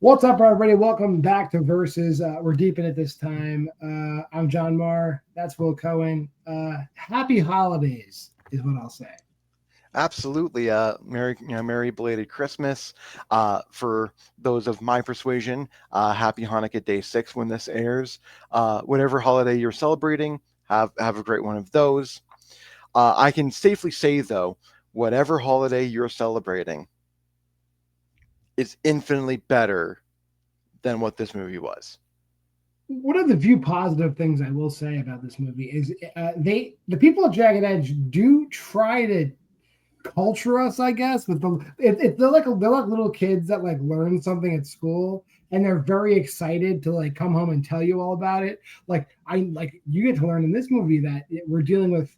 What's up, everybody? Welcome back to Versus. We're deep in it this time. I'm JWMaher. That's Will Cohen. Happy holidays is what I'll say. Absolutely. Merry belated Christmas. For those of my persuasion, happy Hanukkah Day 6 when this airs. Whatever holiday you're celebrating, have a great one of those. I can safely say, though, whatever holiday you're celebrating is infinitely better than what this movie was. One of the few positive things I will say about this movie is the people at Jagged Edge do try to culture us, I guess. With they're like little kids that like learn something at school, and they're very excited to like come home and tell you all about it. You get to learn in this movie that we're dealing with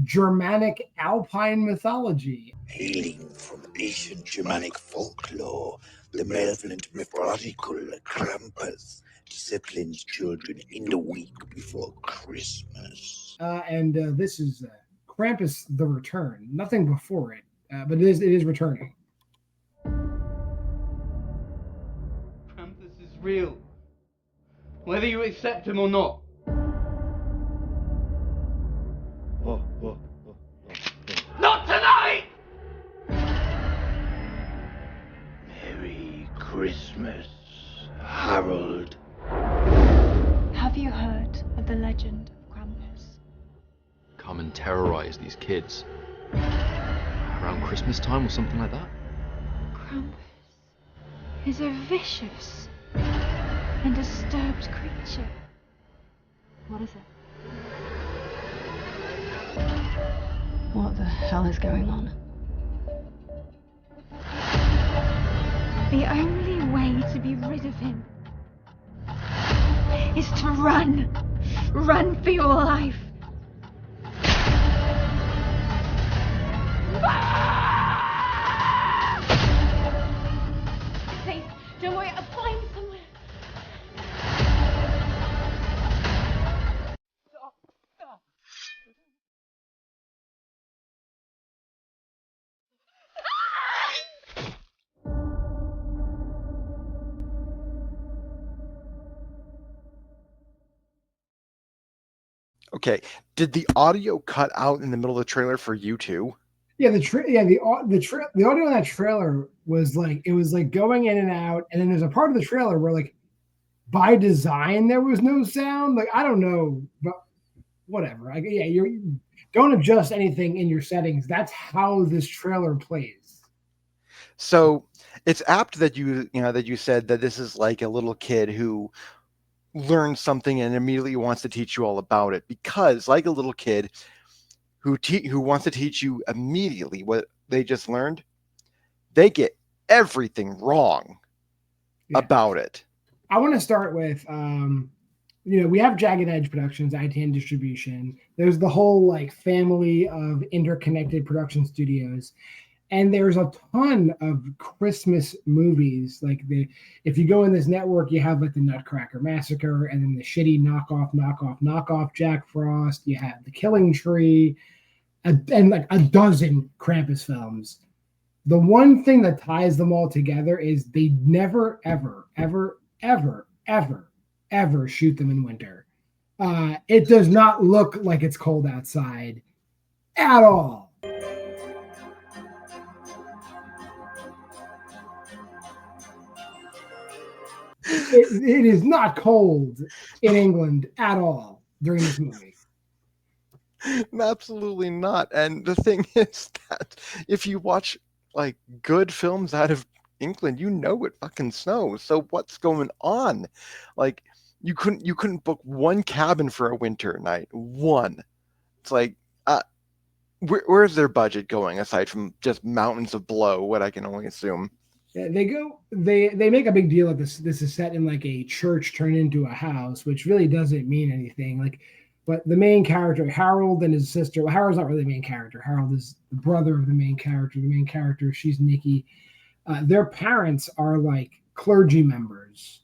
Germanic Alpine mythology. Hailing from ancient Germanic folklore, the malevolent mythological Krampus disciplines children in the week before Christmas. This is Krampus: The Return. Nothing before it, but it is returning. Krampus is real, whether you accept him or not. Not tonight! Merry Christmas, Harold. Have you heard of the legend of Krampus? Come and terrorize these kids around Christmas time or something like that? Krampus is a vicious and disturbed creature. What is it? What the hell is going on? The only way to be rid of him is to run. Run for your life. Please, don't worry, I'll find somewhere. Okay, did the audio cut out in the middle of the trailer for you too? Yeah, the audio in that trailer was like going in and out, and then there's a part of the trailer where like by design there was no sound. Like I don't know, but whatever. You don't adjust anything in your settings. That's how this trailer plays. So it's apt that you said that this is like a little kid who learns something and immediately wants to teach you all about it, because like a little kid who wants to teach you immediately what they just learned, they get everything wrong about it. I want to start with we have Jagged Edge Productions, ITN Distribution. There's the whole like family of interconnected production studios. And there's a ton of Christmas movies. If you go in this network, you have like the Nutcracker Massacre, and then the shitty knockoff Jack Frost. You have The Killing Tree, and like a dozen Krampus films. The one thing that ties them all together is they never, ever, ever, ever, ever, ever shoot them in winter. It does not look like it's cold outside at all. It is not cold in England at all during this movie. Absolutely not. And the thing is that if you watch like good films out of England, you know it fucking snows. So what's going on? Like you couldn't book one cabin for a winter night. One. It's like where's their budget going aside from just mountains of blow, what I can only assume. Yeah, they make a big deal of this. This is set in like a church turned into a house, which really doesn't mean anything. But the main character, Harold, and his sister. Well, Harold's not really the main character. Harold is the brother of the main character. The main character, she's Nikki. Their parents are like clergy members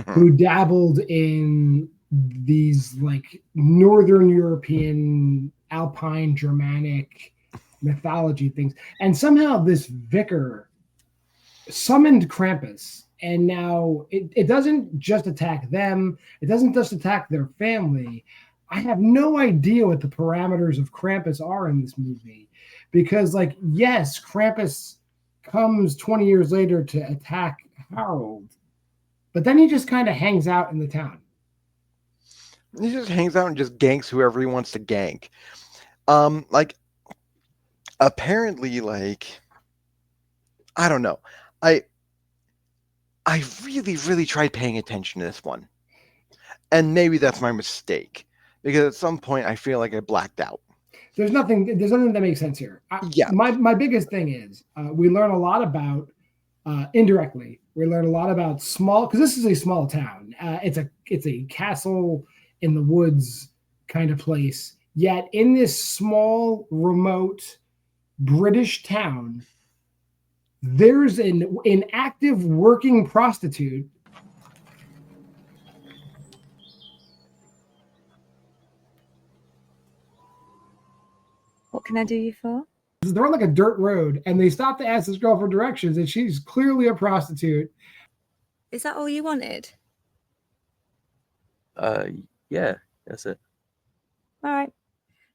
who dabbled in these like Northern European, Alpine, Germanic mythology things, and somehow this vicar summoned Krampus, and now it doesn't just attack them. It doesn't just attack their family. I have no idea what the parameters of Krampus are in this movie, because, like, yes, Krampus comes 20 years later to attack Harold, but then he just kind of hangs out in the town. He just hangs out and just ganks whoever he wants to gank. Like, apparently, like, I don't know. I really, really tried paying attention to this one. And maybe that's my mistake. Because at some point I feel like I blacked out. There's nothing that makes sense here. Yeah. My biggest thing is we learn a lot about indirectly. We learn a lot about small, because this is a small town. It's a castle in the woods kind of place. Yet in this small, remote British town, there's an active working prostitute. What can I do you for? They're on like a dirt road, and they stop to ask this girl for directions, and she's clearly a prostitute. Is that all you wanted? Yeah, that's it. All right.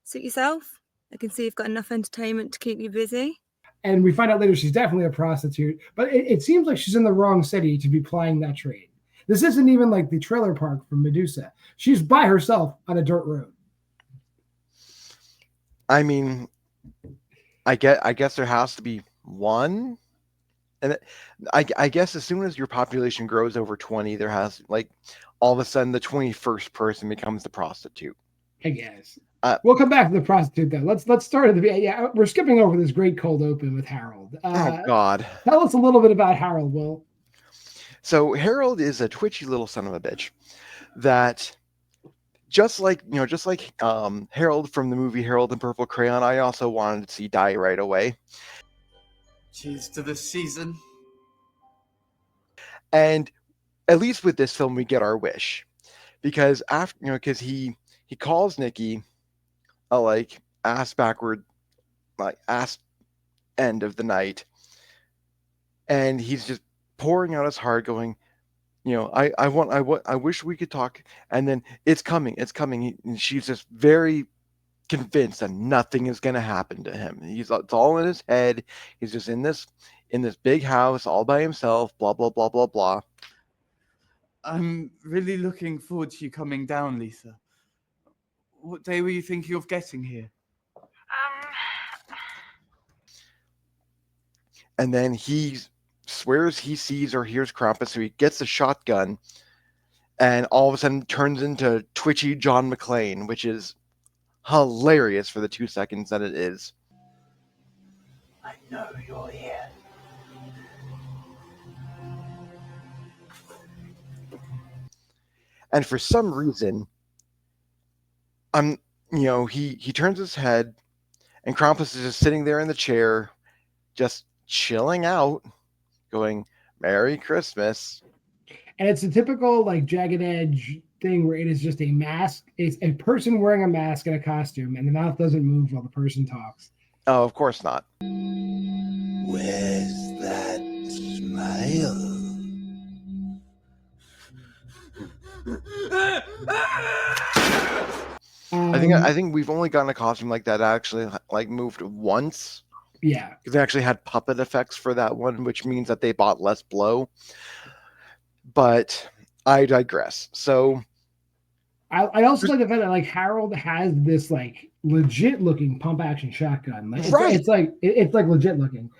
Suit yourself. I can see you've got enough entertainment to keep you busy. And we find out later she's definitely a prostitute, but it seems like she's in the wrong city to be plying that trade. This isn't even like the trailer park from Medusa. She's by herself on a dirt road. I mean, I guess there has to be one. And I guess as soon as your population grows over 20, there has, like, all of a sudden the 21st person becomes the prostitute. I guess. We'll come back to the prostitute though. Let's start at the beginning. Yeah, we're skipping over this great cold open with Harold. Oh God! Tell us a little bit about Harold, Will. So Harold is a twitchy little son of a bitch that, just like Harold from the movie Harold and Purple Crayon, I also wanted to see die right away. Cheers to the season. And at least with this film, we get our wish, because because he calls Nikki a, like, ass backward, like, ass end of the night, and he's just pouring out his heart, going, I wish we could talk, and then it's coming, and she's just very convinced that nothing is going to happen to him. It's all in his head. He's just in this big house all by himself, blah blah blah blah blah. I'm really looking forward to you coming down, Lisa. What day were you thinking of getting here? And then he swears he sees or hears Krampus, so he gets a shotgun, and all of a sudden turns into twitchy John McClane, which is hilarious for the 2 seconds that it is. I know you're here. And for some reason, he turns his head, and Krampus is just sitting there in the chair, just chilling out, going, "Merry Christmas." And it's a typical, like, Jagged Edge thing where it is just a mask. It's a person wearing a mask and a costume, and the mouth doesn't move while the person talks. Oh, of course not. Where's that smile? I think we've only gotten a costume like that actually, like, moved once. Yeah, because they actually had puppet effects for that one, which means that they bought less blow. But I digress. So I also like the fact that, like, Harold has this, like, legit looking pump action shotgun. Like, right. It's like legit looking.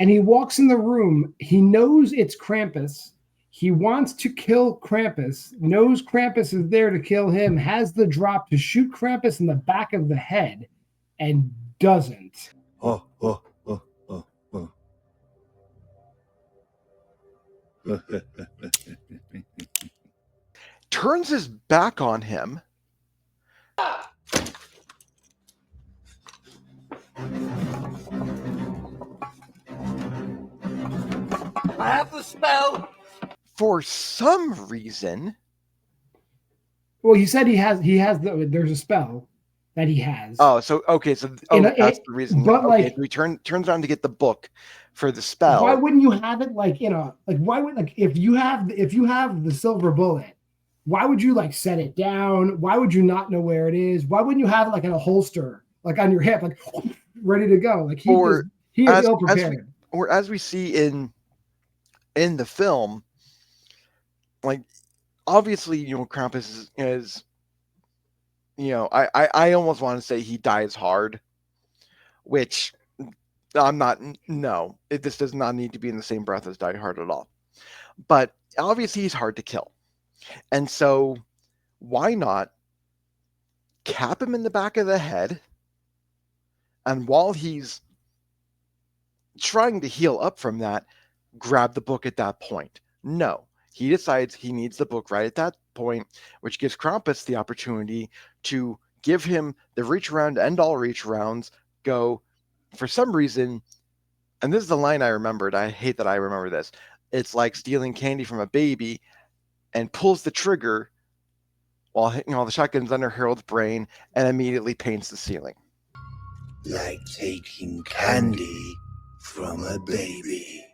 And he walks in the room. He knows it's Krampus. He wants to kill Krampus, knows Krampus is there to kill him, has the drop to shoot Krampus in the back of the head, and doesn't. Oh. Turns his back on him. I have the spell. For some reason. Well, he said he has there's a spell, that he has. Oh, so okay, so that's the reason. But okay, like, so he turns around to get the book for the why spell. wouldn't you have it like like why would like if you have the silver bullet, why would you like set it down? Why would you not know where it is? Why wouldn't you have it like in a holster, like on your hip, like ready to go? Like he is ill prepared. As we see in the film, like obviously, Krampus is I almost want to say he dies hard, which I'm not. No, this does not need to be in the same breath as Die Hard at all. But obviously, he's hard to kill, and so why not cap him in the back of the head? And while he's trying to heal up from that, grab the book at that point. No, he decides he needs the book right at that point, which gives Krampus the opportunity to give him the reach around, end all reach arounds, go for some reason. And this is the line I remembered. I hate that I remember this. It's like stealing candy from a baby, and pulls the trigger while the shotgun's under Harold's brain and immediately paints the ceiling. Like taking candy from a baby.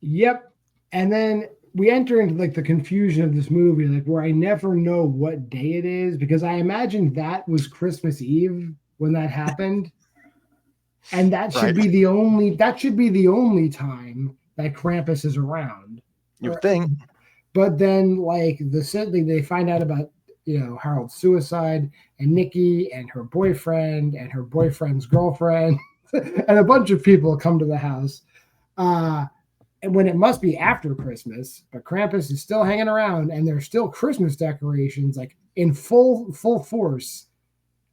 Yep. And then we enter into like the confusion of this movie, like where I never know what day it is, because I imagine that was Christmas Eve when that happened. And that should be the only time that Krampus is around. You think. But then like they find out about Harold's suicide, and Nikki and her boyfriend and her boyfriend's girlfriend and a bunch of people come to the house. And when it must be after Christmas, but Krampus is still hanging around, and there's still Christmas decorations like in full force.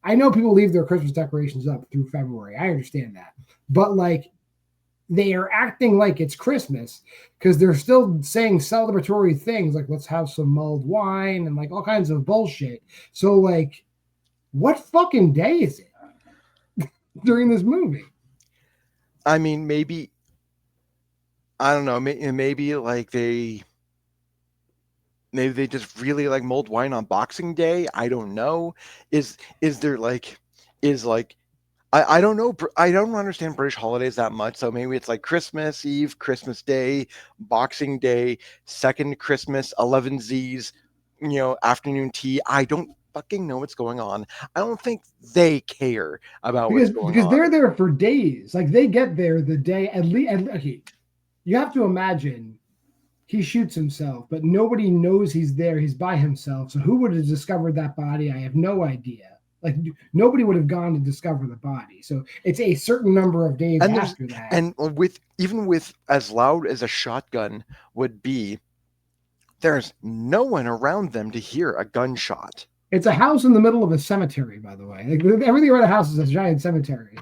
I know people leave their Christmas decorations up through February. I understand that. But like they are acting like it's Christmas because they're still saying celebratory things like let's have some mulled wine and like all kinds of bullshit. So like what fucking day is it during this movie? I mean, maybe I don't know, maybe like they just really like mulled wine on Boxing Day. I don't know. Is there like I don't know. I don't understand British holidays that much. So maybe it's like Christmas Eve, Christmas Day, Boxing Day, second Christmas, 11 Z's, afternoon tea. I don't fucking know what's going on. I don't think they care about what's going on. Because they're there for days. Like they get there the day at least. Okay, you have to imagine he shoots himself, but nobody knows he's there. He's by himself. So who would have discovered that body? I have no idea. Like nobody would have gone to discover the body. So it's a certain number of days after that. And even with as loud as a shotgun would be, there's no one around them to hear a gunshot. It's a house in the middle of a cemetery, by the way. Like everything around the house is a giant cemetery.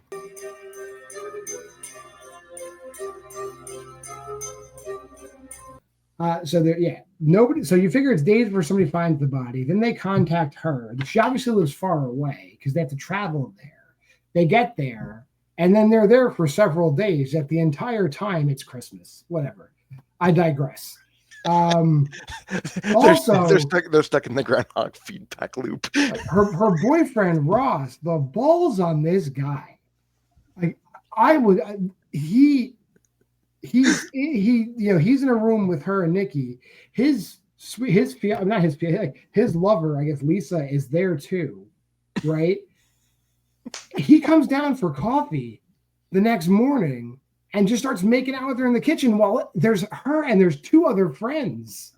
Nobody. So you figure it's days before somebody finds the body. Then they contact her. She obviously lives far away because they have to travel there. They get there, and then they're there for several days. That the entire time it's Christmas. Whatever. I digress. Also, they're stuck in the groundhog feedback loop. her boyfriend Ross. The balls on this guy. Like he's in a room with her and Nikki. His lover, I guess Lisa, is there too, right? He comes down for coffee the next morning and just starts making out with her in the kitchen while there's her and there's two other friends.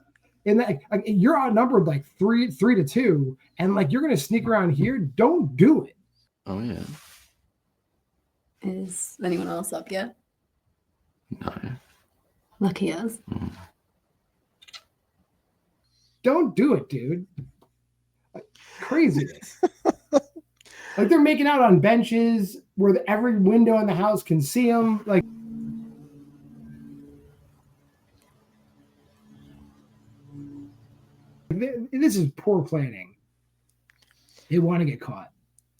And that, like, you're outnumbered like 3-2, and like you're gonna sneak around here. Don't do it. Oh yeah. Is anyone else up yet? No. Lucky us. Don't do it, dude. Like, craziness. Like they're making out on benches where every window in the house can see them. Like this is poor planning. They want to get caught.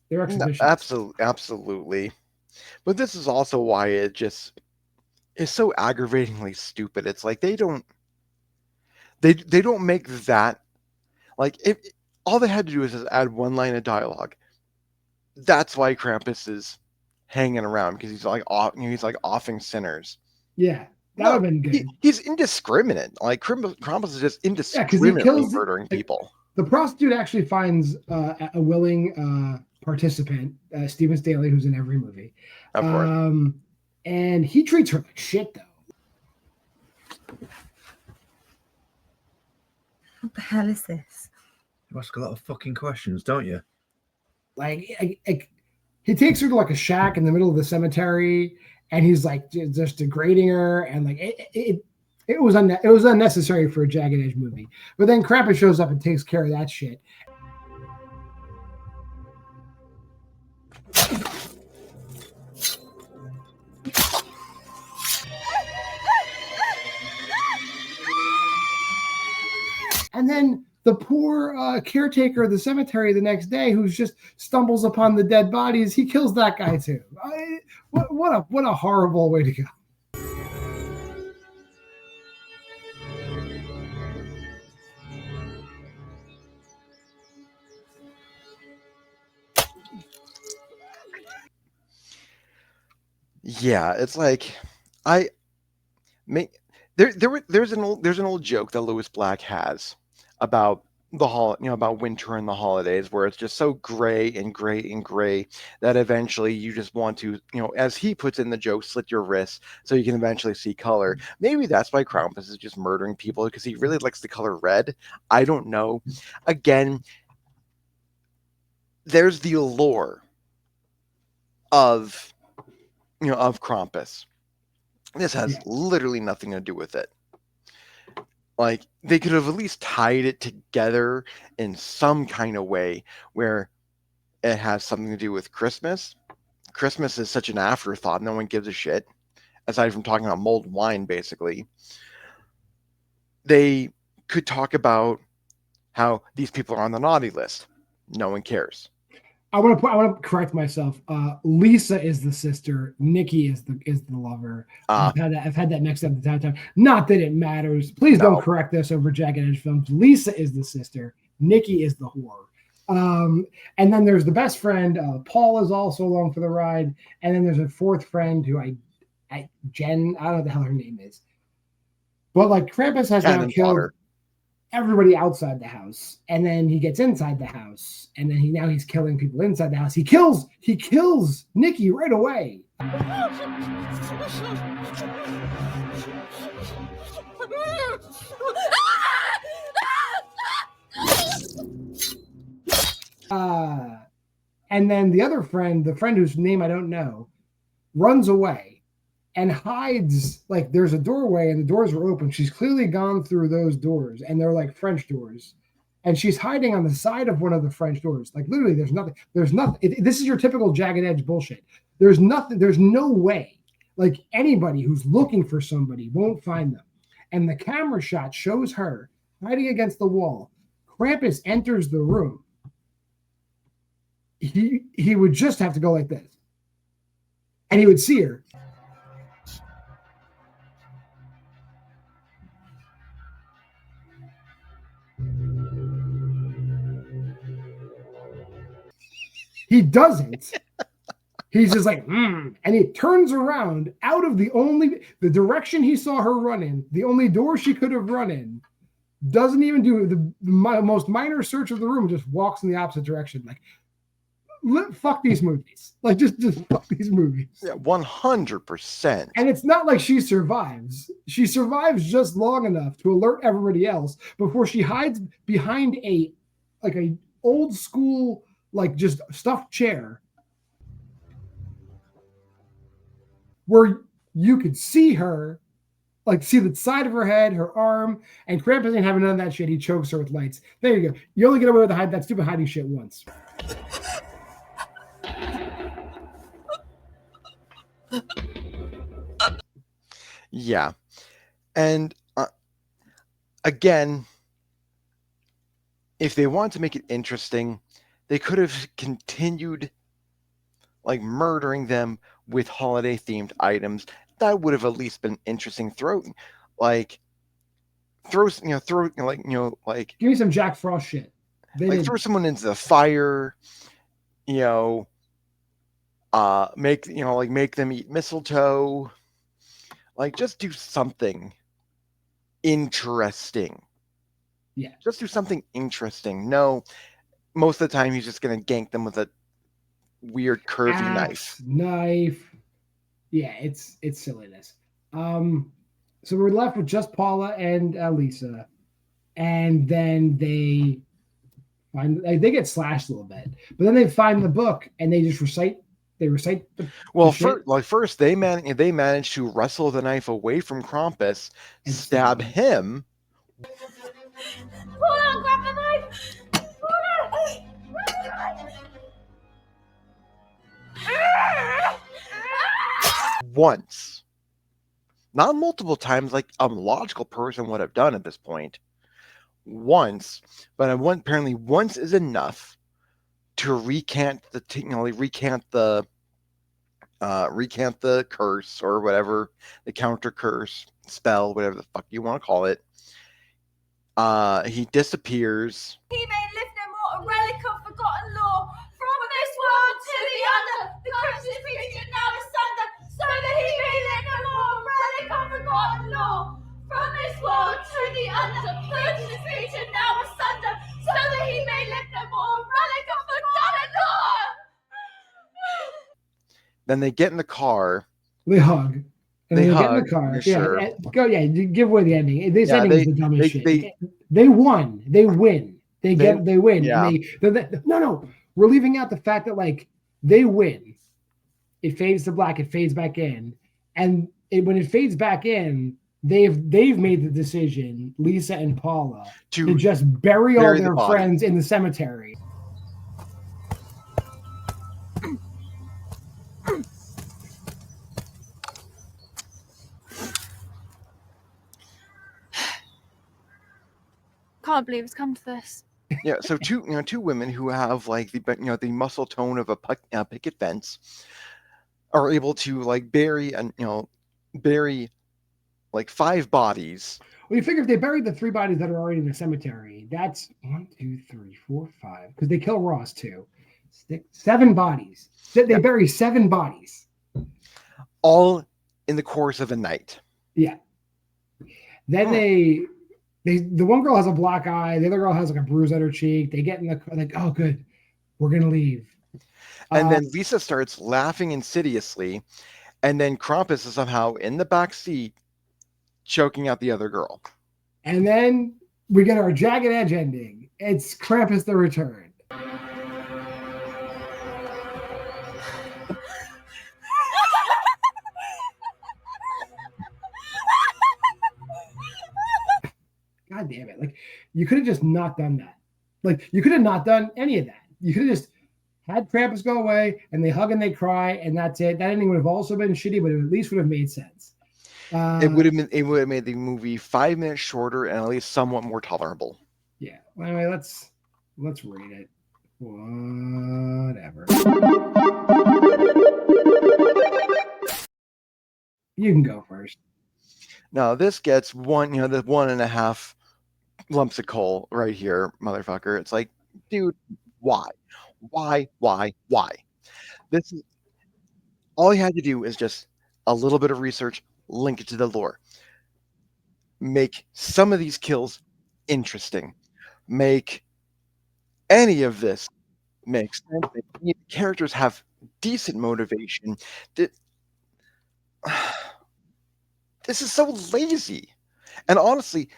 They're exhibitions. No, absolutely. But this is also why it just is so aggravatingly stupid. It's like they don't make that Like, if all they had to do is just add one line of dialogue. That's why Krampus is hanging around, because he's like he's like offing sinners. Yeah, that would have been good. He's indiscriminate. Like Krampus is just because indiscriminately he kills murdering people. The prostitute actually finds a willing participant, Stephen Staley, who's in every movie. Of course. And he treats her like shit, though. What the hell is this? You ask a lot of fucking questions, don't you? Like he takes her to like a shack in the middle of the cemetery, and he's like just degrading her, and like it was unnecessary for a Jagged Edge movie. But then Krampus shows up and takes care of that shit. And then the poor caretaker of the cemetery the next day, who just stumbles upon the dead bodies, he kills that guy too. What a horrible way to go. Yeah, it's like there's an old joke that Lewis Black has about about winter and the holidays, where it's just so gray and gray and gray that eventually you just want to, as he puts in the joke, slit your wrists so you can eventually see color. Maybe that's why Krampus is just murdering people, because he really likes the color red. I don't know. Again, there's the allure of Krampus. This has literally nothing to do with it. Like, they could have at least tied it together in some kind of way where it has something to do with Christmas. Christmas is such an afterthought. No one gives a shit, aside from talking about mulled wine, basically. They could talk about how these people are on the naughty list. No one cares. I want to correct myself. Lisa is the sister. Nikki is the lover. I've had that mixed up the entire time. Not that it matters. Please don't correct this over Jagged Edge films. Lisa is the sister. Nikki is the whore. And then there's the best friend. Paul is also along for the ride. And then there's a fourth friend who Jen. I don't know what the hell her name is. But like Krampus has now killed everybody outside the house, and then he gets inside the house, and then he's killing people inside the house. He kills Nikki right away. And then the other friend, the friend whose name I don't know, runs away and hides. Like, there's a doorway and the doors are open. She's clearly gone through those doors, and they're like French doors. And she's hiding on the side of one of the French doors. Like, literally, there's nothing. This is your typical Jagged Edge bullshit. There's nothing. There's no way. Like, anybody who's looking for somebody won't find them. And the camera shot shows her hiding against the wall. Krampus enters the room. He would just have to go like this, and he would see her. He doesn't. He's just like, and he turns around out of the direction he saw her run in, the only door she could have run in, doesn't even do the most minor search of the room, just walks in the opposite direction. Like, fuck these movies. Like, just fuck these movies. Yeah, 100%. And it's not like she survives. She survives just long enough to alert everybody else before she hides behind a old school, like, just stuffed chair where you could see her, like, see the side of her head, her arm, and Krampus ain't having none of that shit. He chokes her with lights. There you go. You only get away with that stupid hiding shit once. Yeah. And again, if they wanted to make it interesting, they could have continued, like, murdering them with holiday themed items. That would have at least been interesting throughout. Like, Give me some Jack Frost shit. Throw someone into the fire, make them eat mistletoe, just do something interesting. Yeah, just do something interesting. No, most of the time he's just gonna gank them with a weird curvy knife. Yeah, it's silliness. So we're left with just Paula and Lisa, and then they get slashed a little bit, but then they find the book and they just recite. They recite the first they manage to wrestle the knife away from Krampus and stab him. Paula, grab the knife! Paula! Once, not multiple times like a logical person would have done at this point. Once, but apparently once is enough to recant the curse or whatever, the counter curse spell, whatever the fuck you want to call it. He disappears. He may live no more, a relic of forgotten lore. From this world to the other, the curse is reaching now asunder, so that he may live no more, a relic of forgotten lore. From this world to the other, the curse is reaching now asunder, so that he may live no more, a relic of forgotten lore. Then they get in the car. They hug. And they get in the car. Yeah, give away the ending. This ending is the dumbest shit. They won. They win. They win. Yeah. And no. We're leaving out the fact that they win. It fades to black. It fades back in, and when it fades back in, they've made the decision, Lisa and Paula, to just bury all their friends in the cemetery. Can't believe it's come to this. Yeah, so two women who have the muscle tone of a picket fence are able to bury 5 bodies. Well, you figure if they buried the 3 bodies that are already in the cemetery, that's 1, 2, 3, 4, 5. Because they kill Ross too. 7 bodies. They bury 7 bodies, all in the course of a night. Yeah. Then the one girl has a black eye. The other girl has a bruise on her cheek. They get in the car, oh, good. We're going to leave. And then Lisa starts laughing insidiously. And then Krampus is somehow in the back seat choking out the other girl. And then we get our Jagged Edge ending. It's Krampus the Return. God damn it. You could have just not done that. You could have not done any of that. You could have just had Krampus go away and they hug and they cry and that's it. That ending would have also been shitty, but it at least would have made sense. It would have made the movie 5 minutes shorter and at least somewhat more tolerable. Yeah. Well, anyway, let's rate it. Whatever. You can go first. Now this gets the 1.5 lumps of coal right here, motherfucker. It's like, dude, why? This is all you had to do is just a little bit of research, link it to the lore, make some of these kills interesting, make any of this make sense. The characters have decent motivation. This is so lazy, and honestly,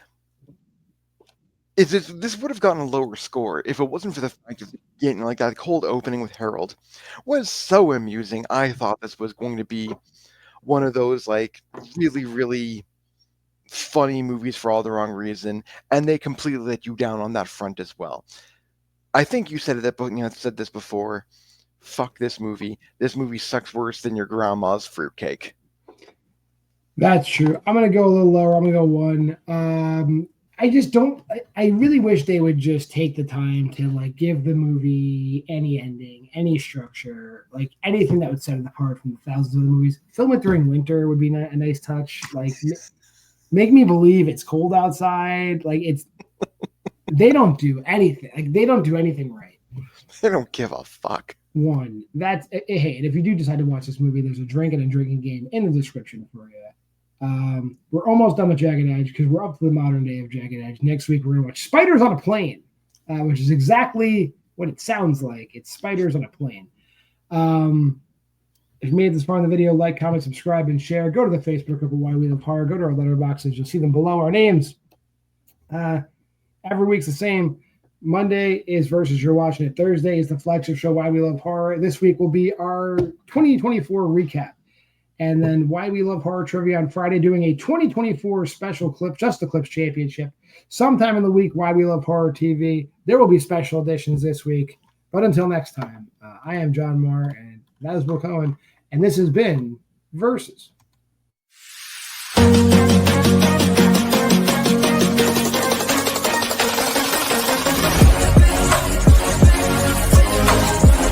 this would have gotten a lower score if it wasn't for the fact of getting that cold opening with Harold was so amusing. I thought this was going to be one of those really, really funny movies for all the wrong reason, and they completely let you down on that front as well. I think you said said this before. Fuck this movie. This movie sucks worse than your grandma's fruitcake. That's true. I'm going to go a little lower. I'm going to go 1. I really wish they would just take the time to give the movie any ending, any structure, anything that would set it apart from the thousands of the movies. Film it during winter would be a nice touch. make me believe it's cold outside. Like they don't do anything. Like they don't do anything right. They don't give a fuck. One, that's hey, and if you do decide to watch this movie, there's a drink and a drinking game in the description for you. We're almost done with Jagged Edge because we're up to the modern day of Jagged Edge. Next week we're gonna watch Spiders on a Plane, which is exactly what it sounds like. It's spiders on a plane. If you made it this far in the video, like, comment, subscribe, and share. Go to the Facebook group of Why We Love Horror. Go to our letterboxes. You'll see them below our names. Every week's the same. Monday is Versus You're Watching It. Thursday is the flagship show Why We Love Horror. This week will be our 2024 recap. And then Why We Love Horror Trivia on Friday, doing a 2024 special clip, Just the Clips Championship. Sometime in the week, Why We Love Horror TV. There will be special editions this week. But until next time, I am JWMaher, and that is Will Cohen. And this has been Versus.